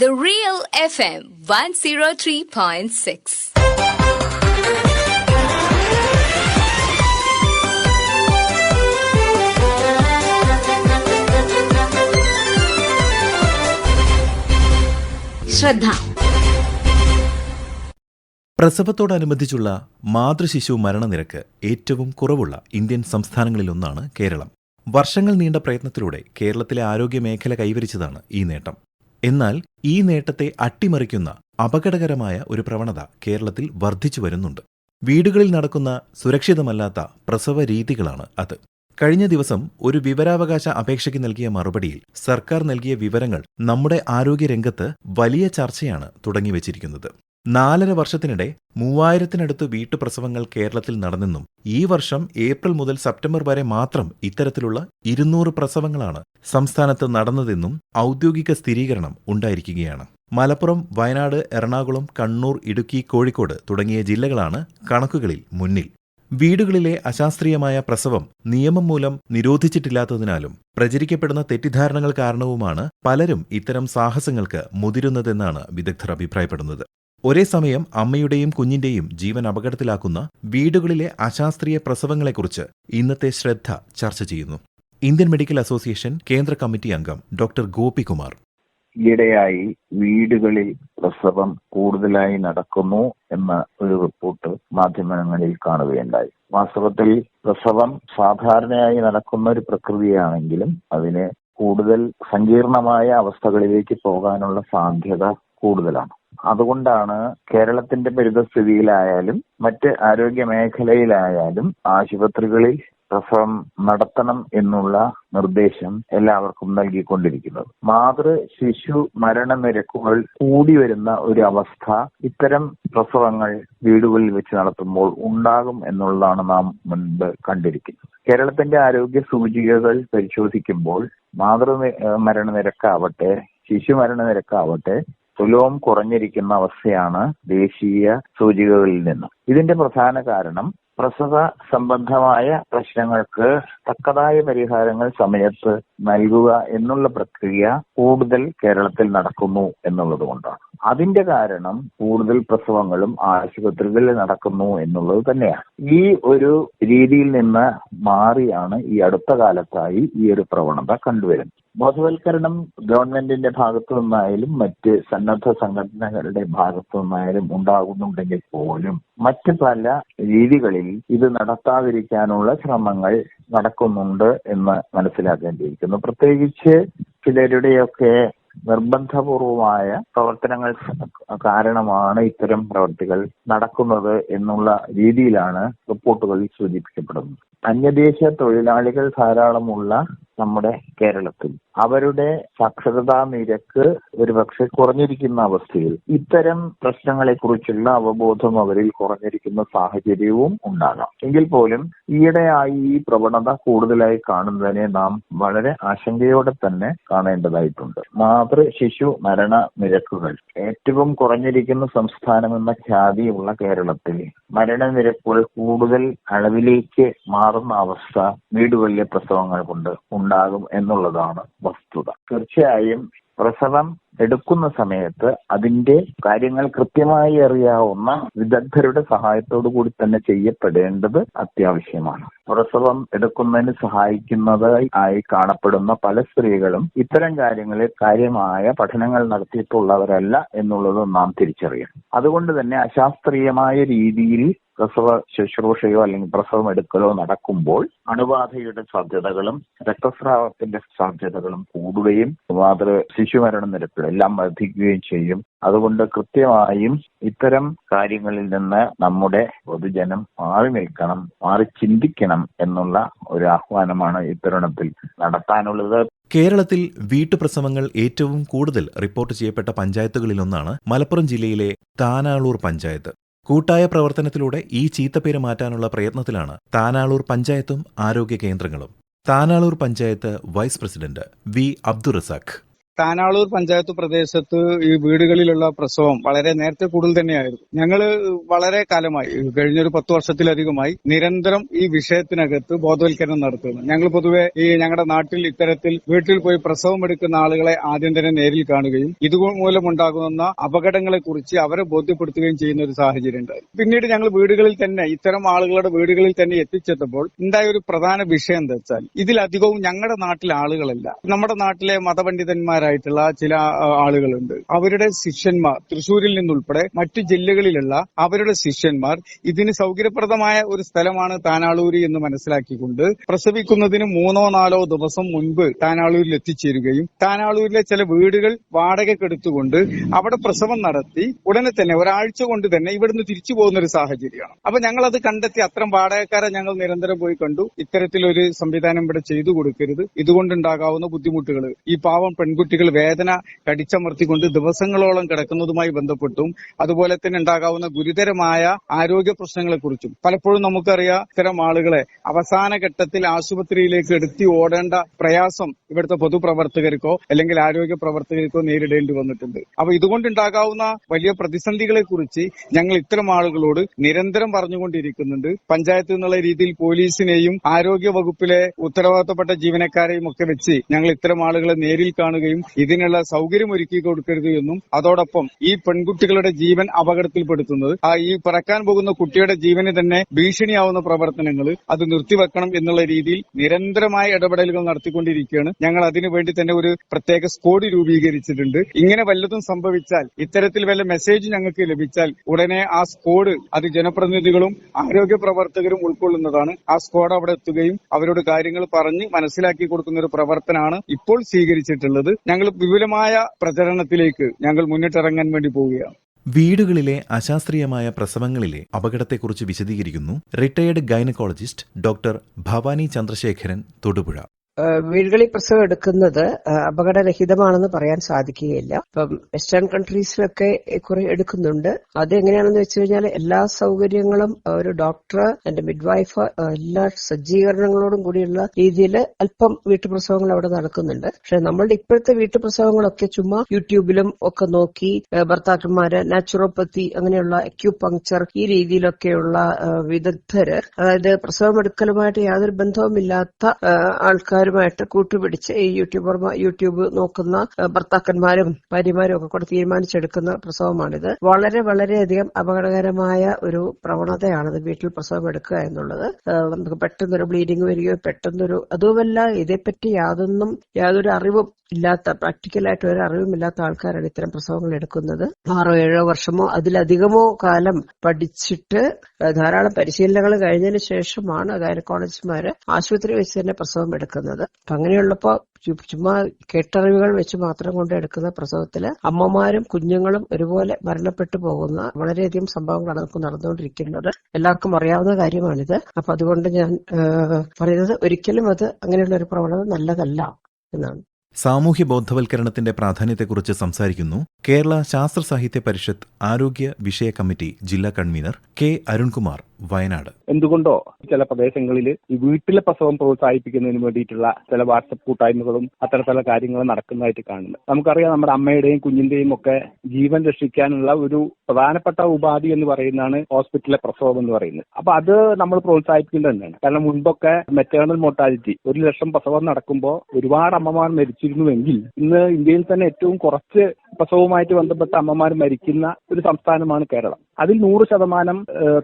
The Real FM 103.6. ശ്രദ്ധ. പ്രസവത്തോടനുബന്ധിച്ചുള്ള മാതൃശിശു മരണനിരക്ക് ഏറ്റവും കുറവുള്ള ഇന്ത്യൻ സംസ്ഥാനങ്ങളിലൊന്നാണ് കേരളം. വർഷങ്ങൾ നീണ്ട പ്രയത്നത്തിലൂടെ കേരളത്തിലെ ആരോഗ്യമേഖല കൈവരിച്ചതാണ് ഈ നേട്ടം. എന്നാൽ ഈ നേട്ടത്തെ അട്ടിമറിക്കുന്ന അപകടകരമായ ഒരു പ്രവണത കേരളത്തിൽ വർദ്ധിച്ചു വരുന്നുണ്ട്. വീടുകളിൽ നടക്കുന്ന സുരക്ഷിതമല്ലാത്ത പ്രസവ രീതികളാണ് അത്. കഴിഞ്ഞ ദിവസം ഒരു വിവരാവകാശ അപേക്ഷയ്ക്ക് നൽകിയ മറുപടിയിൽ സർക്കാർ നൽകിയ വിവരങ്ങൾ നമ്മുടെ ആരോഗ്യരംഗത്ത് വലിയ ചർച്ചയാണ് തുടങ്ങിവച്ചിരിക്കുന്നത്. 4.5 വർഷത്തിനിടെ 3000-നടുത്ത് വീട്ടുപ്രസവങ്ങൾ കേരളത്തിൽ നടന്നെന്നും ഈ വർഷം ഏപ്രിൽ മുതൽ സെപ്റ്റംബർ വരെ മാത്രം ഇത്തരത്തിലുള്ള 200 പ്രസവങ്ങളാണ് സംസ്ഥാനത്ത് നടന്നതെന്നും ഔദ്യോഗിക സ്ഥിരീകരണം ഉണ്ടായിരിക്കുകയാണ്. മലപ്പുറം, വയനാട്, എറണാകുളം, കണ്ണൂർ, ഇടുക്കി, കോഴിക്കോട് തുടങ്ങിയ ജില്ലകളാണ് കണക്കുകളിൽ മുന്നിൽ. വീടുകളിലെ അശാസ്ത്രീയമായ പ്രസവം നിയമം മൂലം നിരോധിച്ചിട്ടില്ലാത്തതിനാലും പ്രചരിക്കപ്പെടുന്ന തെറ്റിദ്ധാരണകൾ കാരണവുമാണ് പലരും ഇത്തരം സാഹസങ്ങൾക്ക് മുതിരുന്നതെന്നാണ് വിദഗ്ധർ അഭിപ്രായപ്പെടുന്നത്. ഒരേ സമയം അമ്മയുടെയും കുഞ്ഞിന്റെയും ജീവൻ അപകടത്തിലാക്കുന്ന വീടുകളിലെ അശാസ്ത്രീയ പ്രസവങ്ങളെക്കുറിച്ച് ഇന്നത്തെ ശ്രദ്ധ ചർച്ച ചെയ്യുന്നു. ഇന്ത്യൻ മെഡിക്കൽ അസോസിയേഷൻ കേന്ദ്ര കമ്മിറ്റി അംഗം ഡോക്ടർ ഗോപികുമാർ. ഈയിടെയായി വീടുകളിൽ പ്രസവം കൂടുതലായി നടക്കുന്നു എന്ന ഒരു റിപ്പോർട്ട് മാധ്യമങ്ങളിൽ കാണുകയുണ്ടായി. വാസ്തവത്തിൽ പ്രസവം സാധാരണയായി നടക്കുന്ന ഒരു പ്രക്രിയയാണെങ്കിലും അതിന് കൂടുതൽ സങ്കീർണമായ അവസ്ഥകളിലേക്ക് പോകാനുള്ള സാധ്യത കൂടുതലാണ്. അതുകൊണ്ടാണ് കേരളത്തിന്റെ പരിതസ്ഥിതിയിലായാലും മറ്റ് ആരോഗ്യ മേഖലയിലായാലും ആശുപത്രികളിൽ പ്രസവം നടത്തണം എന്നുള്ള നിർദ്ദേശം എല്ലാവർക്കും നൽകിക്കൊണ്ടിരിക്കുന്നത്. മാതൃ-ശിശു മരണനിരക്കുകൾ കൂടി വരുന്ന ഒരു അവസ്ഥ ഇത്തരം പ്രസവങ്ങൾ വീടുകളിൽ വെച്ച് നടത്തുമ്പോൾ ഉണ്ടാകും എന്നുള്ളതാണ് നാം മുൻപ് കണ്ടിരിക്കുന്നത്. കേരളത്തിന്റെ ആരോഗ്യ സൂചികകൾ പരിശോധിക്കുമ്പോൾ മരണനിരക്കാവട്ടെ ശിശു മരണനിരക്കാവട്ടെ തുലവും കുറഞ്ഞിരിക്കുന്ന അവസ്ഥയാണ് ദേശീയ സൂചികകളിൽ നിന്ന്. ഇതിന്റെ പ്രധാന കാരണം പ്രസവ സംബന്ധമായ പ്രശ്നങ്ങൾക്ക് തക്കതായ പരിഹാരങ്ങൾ സമയത്ത് നൽകുക എന്നുള്ള പ്രക്രിയ കൂടുതൽ കേരളത്തിൽ നടക്കുന്നു എന്നുള്ളത് കൊണ്ടാണ്. അതിന്റെ കാരണം കൂടുതൽ പ്രസവങ്ങളും ആശുപത്രികളിൽ നടക്കുന്നു എന്നുള്ളത് തന്നെയാണ്. ഈ ഒരു രീതിയിൽ നിന്ന് മാറിയാണ് ഈ അടുത്ത കാലത്തായി ഈ ഒരു പ്രവണത കണ്ടുവരുന്നത്. ബോധവൽക്കരണം ഗവൺമെന്റിന്റെ ഭാഗത്തു നിന്നായാലും മറ്റ് സന്നദ്ധ സംഘടനകളുടെ ഭാഗത്തു നിന്നായാലും ഉണ്ടാകുന്നുണ്ടെങ്കിൽ പോലും മറ്റ് പല രീതികളിൽ ഇത് നടത്താതിരിക്കാനുള്ള ശ്രമങ്ങൾ നടക്കുന്നുണ്ട് എന്ന് മനസ്സിലാക്കേണ്ടിയിരിക്കുന്നു. പ്രത്യേകിച്ച് ചിലരുടെയൊക്കെ നിർബന്ധപൂർവമായ പ്രവർത്തനങ്ങൾ കാരണമാണ് ഇത്തരം പ്രവർത്തികൾ നടക്കുന്നത് എന്നുള്ള രീതിയിലാണ് റിപ്പോർട്ടുകളിൽ സൂചിപ്പിക്കപ്പെടുന്നത്. അന്യദേശ തൊഴിലാളികൾ ധാരാളമുള്ള നമ്മുടെ കേരളത്തിൽ അവരുടെ സാക്ഷരതാ നിരക്ക് ഒരുപക്ഷെ കുറഞ്ഞിരിക്കുന്ന അവസ്ഥയിൽ ഇത്തരം പ്രശ്നങ്ങളെക്കുറിച്ചുള്ള അവബോധം അവരിൽ കുറഞ്ഞിരിക്കുന്ന സാഹചര്യവും ഉണ്ടാകാം. എങ്കിൽ പോലും ഈയിടെയായി ഈ പ്രവണത കൂടുതലായി കാണുന്നതിനെ നാം വളരെ ആശങ്കയോടെ തന്നെ കാണേണ്ടതായിട്ടുണ്ട്. മാതൃ-ശിശു മരണ നിരക്കുകൾ ഏറ്റവും കുറഞ്ഞിരിക്കുന്ന സംസ്ഥാനമെന്ന ഖ്യാതിയുള്ള കേരളത്തിൽ മരണനിരക്കുകൾ കൂടുതൽ അളവിലേക്ക് മാറുന്ന അവസ്ഥ വീടുകളിലെ പ്രസവങ്ങൾ കൊണ്ട് ഉണ്ടാകും എന്നുള്ളതാണ് വസ്തുത. തീർച്ചയായും പ്രസവം എടുക്കുന്ന സമയത്ത് അതിന്റെ കാര്യങ്ങൾ കൃത്യമായി അറിയാവുന്ന വിദഗ്ധരുടെ സഹായത്തോടു കൂടി തന്നെ ചെയ്യപ്പെടേണ്ടത് അത്യാവശ്യമാണ്. പ്രസവം എടുക്കുന്നതിന് സഹായിക്കുന്നതായി കാണപ്പെടുന്ന പല സ്ത്രീകളും ഇത്തരം കാര്യങ്ങളിൽ കാര്യമായ പഠനങ്ങൾ നടത്തിയിട്ടുള്ളവരല്ല എന്നുള്ളത് നാം തിരിച്ചറിയണം. അതുകൊണ്ട് തന്നെ അശാസ്ത്രീയമായ രീതിയിൽ പ്രസവ ശുശ്രൂഷയോ അല്ലെങ്കിൽ പ്രസവം എടുക്കലോ നടക്കുമ്പോൾ അണുബാധയുടെ സാധ്യതകളും രക്തസ്രാവത്തിന്റെ സാധ്യതകളും കൂടുകയും ശിശു മരണ നിരക്കുകൾ എല്ലാം വർദ്ധിക്കുകയും ചെയ്യും. അതുകൊണ്ട് കൃത്യമായും ഇത്തരം കാര്യങ്ങളിൽ നിന്ന് നമ്മുടെ പൊതുജനം മാറി നിൽക്കണം, മാറി ചിന്തിക്കണം എന്നുള്ള ഒരു ആഹ്വാനമാണ് ഇത്തരുണത്തിൽ നടത്താനുള്ളത്. കേരളത്തിൽ വീട്ടുപ്രസവങ്ങൾ ഏറ്റവും കൂടുതൽ റിപ്പോർട്ട് ചെയ്യപ്പെട്ട പഞ്ചായത്തുകളിലൊന്നാണ് മലപ്പുറം ജില്ലയിലെ താനാളൂർ പഞ്ചായത്ത്. കൂട്ടായ പ്രവർത്തനത്തിലൂടെ ഈ ചീത്തപ്പേര് മാറ്റാനുള്ള പ്രയത്നത്തിലാണ് താനാളൂർ പഞ്ചായത്തും ആരോഗ്യ കേന്ദ്രങ്ങളും. Tanalur panchayat vice president V. Abdurazak. Tanalur panchayat പ്രദേശത്ത് ഈ വീടുകളിലുള്ള പ്രസവം വളരെ നേരത്തെ കൂടുതൽ തന്നെയായിരുന്നു. ഞങ്ങൾ വളരെ കാലമായി, കഴിഞ്ഞൊരു 10 വർഷത്തിലധികമായി നിരന്തരം ഈ വിഷയത്തിനകത്ത് ബോധവൽക്കരണം നടത്തുന്നു. ഞങ്ങൾ പൊതുവെ ഈ ഞങ്ങളുടെ നാട്ടിൽ ഇത്തരത്തിൽ വീട്ടിൽ പോയി പ്രസവം എടുക്കുന്ന ആളുകളെ ആദ്യം തന്നെ നേരിൽ കാണുകയും ഇതുമൂലമുണ്ടാകുന്ന അപകടങ്ങളെക്കുറിച്ച് അവരെ ബോധ്യപ്പെടുത്തുകയും ചെയ്യുന്ന ഒരു സാഹചര്യം ഉണ്ടായി. പിന്നീട് ഞങ്ങൾ വീടുകളിൽ തന്നെ ഇത്തരം ആളുകളുടെ വീടുകളിൽ തന്നെ എത്തിച്ചെത്തുമ്പോൾ ഉണ്ടായ ഒരു പ്രധാന വിഷയം എന്താ വെച്ചാൽ, ഇതിലധികവും ഞങ്ങളുടെ നാട്ടിലെ ആളുകളല്ല, നമ്മുടെ നാട്ടിലെ മതപണ്ഡിതന്മാരായിട്ടുള്ള ചില ആളുകളുണ്ട്. അവരുടെ ശിഷ്യന്മാർ തൃശ്ശൂരിൽ നിന്നുൾപ്പെടെ മറ്റു ജില്ലകളിലുള്ള അവരുടെ ശിഷ്യന്മാർ ഇതിന് സൗകര്യപ്രദമായ ഒരു സ്ഥലമാണ് താനാളൂര് എന്ന് മനസ്സിലാക്കിക്കൊണ്ട് പ്രസവിക്കുന്നതിന് 3-4 ദിവസം മുൻപ് താനാളൂരിൽ എത്തിച്ചേരുകയും താനാളൂരിലെ ചില വീടുകൾ വാടകയ്ക്കെടുത്തുകൊണ്ട് അവിടെ പ്രസവം നടത്തി ഉടനെ തന്നെ ഒരാഴ്ച കൊണ്ട് തന്നെ ഇവിടുന്ന് തിരിച്ചു പോകുന്ന ഒരു സാഹചര്യമാണ്. അപ്പൊ ഞങ്ങൾ അത് കണ്ടെത്തി അത്തരം വാടകക്കാരെ ഞങ്ങൾ നിരന്തരം പോയി കണ്ടു. ഇത്തരത്തിലൊരു സംവിധാനം ഇവിടെ ചെയ്തു കൊടുക്കരുത്, ഇതുകൊണ്ടുണ്ടാകാവുന്ന ബുദ്ധിമുട്ടുകൾ, ഈ പാവം പെൺകുട്ടികൾ വേദന കടിച്ചമർത്തിക്കൊണ്ട് ദിവസങ്ങളോളം കിടക്കുന്നതുമായി ബന്ധപ്പെട്ടും അതുപോലെ തന്നെ ഉണ്ടാകാവുന്ന ഗുരുതരമായ ആരോഗ്യ പ്രശ്നങ്ങളെക്കുറിച്ചും പലപ്പോഴും നമുക്കറിയാം ഇത്തരം ആളുകളെ അവസാന ഘട്ടത്തിൽ ആശുപത്രിയിലേക്ക് എടുത്തി ഓടേണ്ട പ്രയാസം ഇവിടുത്തെ പൊതുപ്രവർത്തകർക്കോ അല്ലെങ്കിൽ ആരോഗ്യ പ്രവർത്തകർക്കോ നേരിടേണ്ടി വന്നിട്ടുണ്ട്. അപ്പൊ ഇതുകൊണ്ടുണ്ടാകാവുന്ന വലിയ പ്രതിസന്ധികളെ കുറിച്ച് ഞങ്ങൾ ഇത്തരം ആളുകളോട് നിരന്തരം പറഞ്ഞുകൊണ്ടിരിക്കുന്നുണ്ട്. പഞ്ചായത്ത് എന്നുള്ള രീതിയിൽ പോലീസിനെയും ആരോഗ്യ വകുപ്പിലെ ഉത്തരവാദിത്തപ്പെട്ട ജീവനക്കാരെയും ഒക്കെ വെച്ച് ഞങ്ങൾ ഇത്തരം ആളുകളെ നേരിൽ കാണുകയും ഇതിനുള്ള സൗകര്യം ഒരുക്കി കൊടുക്കരുത് എന്നും അതോടൊപ്പം ഈ പെൺകുട്ടികളുടെ ജീവൻ അപകടത്തിൽപ്പെടുത്തുന്നത് ഈ പിറക്കാൻ പോകുന്ന കുട്ടിയുടെ ജീവന് തന്നെ ഭീഷണിയാവുന്ന പ്രവർത്തനങ്ങൾ അത് നിർത്തിവെക്കണം എന്നുള്ള രീതിയിൽ നിരന്തരമായ ഇടപെടലുകൾ നടത്തിക്കൊണ്ടിരിക്കുകയാണ്. ഞങ്ങൾ അതിനുവേണ്ടി തന്നെ ഒരു പ്രത്യേക സ്ക്വാഡ് രൂപീകരിച്ചിട്ടുണ്ട്. ഇങ്ങനെ വല്ലതും സംഭവിച്ചാൽ, ഇത്തരത്തിൽ വല്ല മെസ്സേജ് ഞങ്ങൾക്ക് ലഭിച്ചാൽ ഉടനെ ആ സ്ക്വാഡ് അത് ജനപ്രതിനിധികളും ആരോഗ്യ പ്രവർത്തകരും ഉൾക്കൊള്ളുന്നതാണ്. ആ സ്ക്വാഡ് അവിടെ എത്തുകയും അവരോട് കാര്യങ്ങൾ പറഞ്ഞ് മനസ്സിലാക്കി കൊടുക്കുന്ന ഒരു പ്രവർത്തനമാണ് ഇപ്പോൾ സ്വീകരിച്ചിട്ടുള്ളത്. ഞങ്ങൾ വിപുലമായ പ്രചരണത്തിലേക്ക് ഞങ്ങൾ മുന്നിട്ടിറങ്ങാൻ വേണ്ടി പോവുകയാണ്. വീടുകളിലെ അശാസ്ത്രീയമായ പ്രസവങ്ങളിലെ അപകടത്തെക്കുറിച്ച് വിശദീകരിക്കുന്നു retired gynaecologist doctor Bhavani Chandrasekharan, Thodupuzha. വീടുകളിൽ പ്രസവം എടുക്കുന്നത് അപകടരഹിതമാണെന്ന് പറയാൻ സാധിക്കുകയില്ല. ഇപ്പം വെസ്റ്റേൺ കൺട്രീസിലൊക്കെ കുറെ എടുക്കുന്നുണ്ട്. അതെങ്ങനെയാണെന്ന് വെച്ച് കഴിഞ്ഞാൽ എല്ലാ സൗകര്യങ്ങളും ഒരു ഡോക്ടർ, എന്റെ മിഡ്വൈഫ്, എല്ലാ സജ്ജീകരണങ്ങളോടും കൂടിയുള്ള രീതിയിൽ അല്പം വീട്ടുപ്രസവങ്ങൾ അവിടെ നടക്കുന്നുണ്ട്. പക്ഷെ നമ്മളുടെ ഇപ്പോഴത്തെ വീട്ടുപ്രസവങ്ങളൊക്കെ ചുമ്മാ യൂട്യൂബിലും ഒക്കെ നോക്കി ഭർത്താക്കന്മാര് നാച്ചുറോപ്പത്തി അങ്ങനെയുള്ള അക്യൂപങ്ക്ചർ ഈ രീതിയിലൊക്കെയുള്ള വിദഗ്ധര്, അതായത് പ്രസവമെടുക്കലുമായിട്ട് യാതൊരു ബന്ധവുമില്ലാത്ത ആൾക്കാരുമായിട്ട് കൂട്ടുപിടിച്ച് ഈ യൂട്യൂബ് നോക്കുന്ന ഭർത്താക്കന്മാരും ഭാര്യമാരും ഒക്കെ കൂടെ തീരുമാനിച്ചെടുക്കുന്ന പ്രസവമാണിത്. വളരെ വളരെയധികം അപകടകരമായ ഒരു പ്രവണതയാണിത് വീട്ടിൽ പ്രസവം എടുക്കുക എന്നുള്ളത്. നമുക്ക് പെട്ടെന്നൊരു ബ്ലീഡിംഗ് വരികയോ അതുമല്ല, ഇതേപ്പറ്റി യാതൊരു അറിവും ഇല്ലാത്ത, പ്രാക്ടിക്കലായിട്ട് ഒരു അറിവുമില്ലാത്ത ആൾക്കാരാണ് ഇത്തരം പ്രസവങ്ങൾ എടുക്കുന്നത്. 6-7 വർഷമോ അതിലധികമോ കാലം പഠിച്ചിട്ട് ധാരാളം പരിശീലനങ്ങൾ കഴിഞ്ഞതിന് ശേഷമാണ് ഗൈനക്കോളജിസ്റ്റുമാര് ആശുപത്രി വെച്ച് തന്നെ പ്രസവം എടുക്കുന്നത്. അപ്പൊ അങ്ങനെയുള്ളപ്പോ ചുമ്മാ കേട്ടറിവുകൾ വെച്ച് മാത്രം കൊണ്ട് എടുക്കുന്ന പ്രസവത്തില് അമ്മമാരും കുഞ്ഞുങ്ങളും ഒരുപോലെ മരണപ്പെട്ടു പോകുന്ന വളരെയധികം സംഭവങ്ങളാണ് നമുക്ക് നടന്നുകൊണ്ടിരിക്കുന്നത്. എല്ലാവർക്കും അറിയാവുന്ന കാര്യമാണിത്. അപ്പൊ അതുകൊണ്ട് ഞാൻ പറയുന്നത് ഒരിക്കലും അത് അങ്ങനെയുള്ള ഒരു പ്രവണത നല്ലതല്ല എന്നാണ്. സാമൂഹ്യ ബോധവൽക്കരണത്തിന്റെ പ്രാധാന്യത്തെക്കുറിച്ച് സംസാരിക്കുന്നു കേരള ശാസ്ത്ര സാഹിത്യ പരിഷത്ത് ആരോഗ്യ വിഷയ കമ്മിറ്റി ജില്ലാ കൺവീനർ കെ അരുൺകുമാർ, വയനാട്. എന്തുകൊണ്ടോ ചില പ്രദേശങ്ങളിൽ ഈ വീട്ടിലെ പ്രസവം പ്രോത്സാഹിപ്പിക്കുന്നതിന് വേണ്ടിയിട്ടുള്ള ചില വാട്സപ്പ് കൂട്ടായ്മകളും അത്തരത്തിലുള്ള കാര്യങ്ങളും നടക്കുന്നതായിട്ട് കാണുന്നത്. നമുക്കറിയാം, നമ്മുടെ അമ്മയുടെയും കുഞ്ഞിന്റെയും ഒക്കെ ജീവൻ രക്ഷിക്കാനുള്ള ഒരു പ്രധാനപ്പെട്ട ഉപാധി എന്ന് പറയുന്നതാണ് ഹോസ്പിറ്റലിലെ പ്രസവം എന്ന് പറയുന്നത്. അപ്പൊ അത് നമ്മൾ പ്രോത്സാഹിപ്പിക്കേണ്ടത് തന്നെയാണ്. കാരണം മുൻപൊക്കെ മെറ്റേണൽ മോർട്ടാലിറ്റി 1 ലക്ഷം പ്രസവം നടക്കുമ്പോൾ ഒരുപാട് അമ്മമാർ മരിച്ചിരുന്നുവെങ്കിൽ ഇന്ന് ഇന്ത്യയിൽ തന്നെ ഏറ്റവും കുറച്ച് പ്രസവവുമായിട്ട് ബന്ധപ്പെട്ട അമ്മമാർ മരിക്കുന്ന ഒരു സംസ്ഥാനമാണ് കേരളം. അതിൽ 100%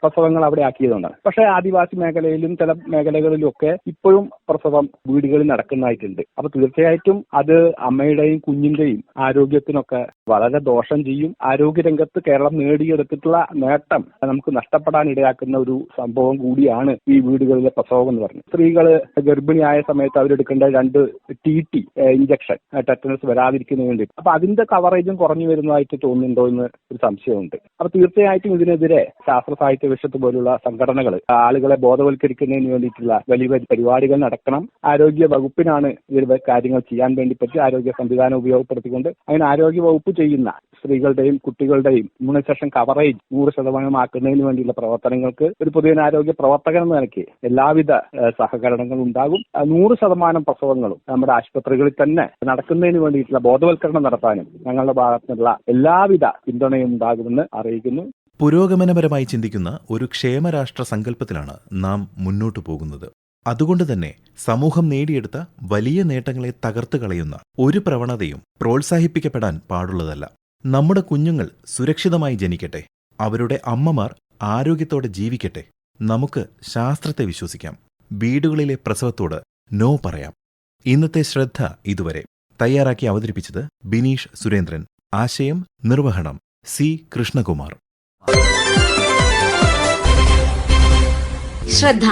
പ്രസവങ്ങൾ അവിടെ ആക്കിയതുകൊണ്ടാണ്. പക്ഷേ ആദിവാസി മേഖലയിലും ചില മേഖലകളിലും ഒക്കെ ഇപ്പോഴും പ്രസവം വീടുകളിൽ നടക്കുന്നതായിട്ടുണ്ട്. അപ്പൊ തീർച്ചയായിട്ടും അത് അമ്മയുടെയും കുഞ്ഞിന്റെയും ആരോഗ്യത്തിനൊക്കെ വളരെ ദോഷം ചെയ്യും. ആരോഗ്യരംഗത്ത് കേരളം നേടിയെടുത്തിട്ടുള്ള നേട്ടം നമുക്ക് നഷ്ടപ്പെടാൻ ഇടയാക്കുന്ന ഒരു സംഭവം കൂടിയാണ് ഈ വീടുകളിലെ പ്രസവം എന്ന് പറയുന്നത്. സ്ത്രീകൾ ഗർഭിണിയായ സമയത്ത് അവരെടുക്കേണ്ട 2 TT ഇഞ്ചക്ഷൻ, ടെറ്റനസ് വരാതിരിക്കുന്നതിന് വേണ്ടി. അപ്പൊ അതിന്റെ കവറേജും കുറഞ്ഞു വരുന്നതായിട്ട് തോന്നുന്നുണ്ടോ എന്ന് ഒരു സംശയമുണ്ട്. അപ്പൊ തീർച്ചയായിട്ടും ഇതിനെതിരെ ശാസ്ത്ര സാഹിത്യ വിഷയത്ത് പോലുള്ള സംഘടനകൾ ആളുകളെ ബോധവൽക്കരിക്കുന്നതിന് വേണ്ടിയിട്ടുള്ള വലിയ പരിപാടികൾ നടക്കണം. ആരോഗ്യ വകുപ്പിനാണ് ഇതിൽ കാര്യങ്ങൾ ചെയ്യാൻ വേണ്ടി പറ്റി ആരോഗ്യ സംവിധാനം ഉപയോഗപ്പെടുത്തിക്കൊണ്ട് അങ്ങനെ ആരോഗ്യ വകുപ്പ് ചെയ്യുന്ന സ്ത്രീകളുടെയും കുട്ടികളുടെയും ഇമ്മ്യൂണൈസേഷൻ കവറേജ് 100% ആക്കുന്നതിന് വേണ്ടിയുള്ള പ്രവർത്തനങ്ങൾക്ക് ഒരു പൊതുജനാരോഗ്യ പ്രവർത്തകൻ എന്ന നിലയ്ക്ക് എല്ലാവിധ സഹകരണങ്ങളും ഉണ്ടാകും. 100% പ്രസവങ്ങളും നമ്മുടെ ആശുപത്രികളിൽ തന്നെ നടക്കുന്നതിന് വേണ്ടിയിട്ടുള്ള ബോധവൽക്കരണം നടത്താനും ഞങ്ങളുടെ ഭാഗത്തുനിന്നുള്ള എല്ലാവിധ പിന്തുണയും ഉണ്ടാകുമെന്ന് അറിയിക്കുന്നു. പുരോഗമനപരമായി ചിന്തിക്കുന്ന ഒരു ക്ഷേമരാഷ്ട്ര സങ്കല്പത്തിലാണ് നാം മുന്നോട്ടു പോകുന്നത്. അതുകൊണ്ട് തന്നെ സമൂഹം നേടിയെടുത്ത വലിയ നേട്ടങ്ങളെ തകർത്തു കളയുന്ന ഒരു പ്രവണതയും പ്രോത്സാഹിപ്പിക്കപ്പെടാൻ പാടുള്ളതല്ല. നമ്മുടെ കുഞ്ഞുങ്ങൾ സുരക്ഷിതമായി ജനിക്കട്ടെ, അവരുടെ അമ്മമാർ ആരോഗ്യത്തോടെ ജീവിക്കട്ടെ. നമുക്ക് ശാസ്ത്രത്തെ വിശ്വസിക്കാം. വീടുകളിലെ പ്രസവത്തോട് നോ പറയാം. ഇന്നത്തെ ശ്രദ്ധ ഇതുവരെ. തയ്യാറാക്കി അവതരിപ്പിച്ചത് ബിനീഷ് സുരേന്ദ്രൻ. ആശയം നിർവഹണം സി കൃഷ്ണകുമാർ. ശ്രദ്ധ.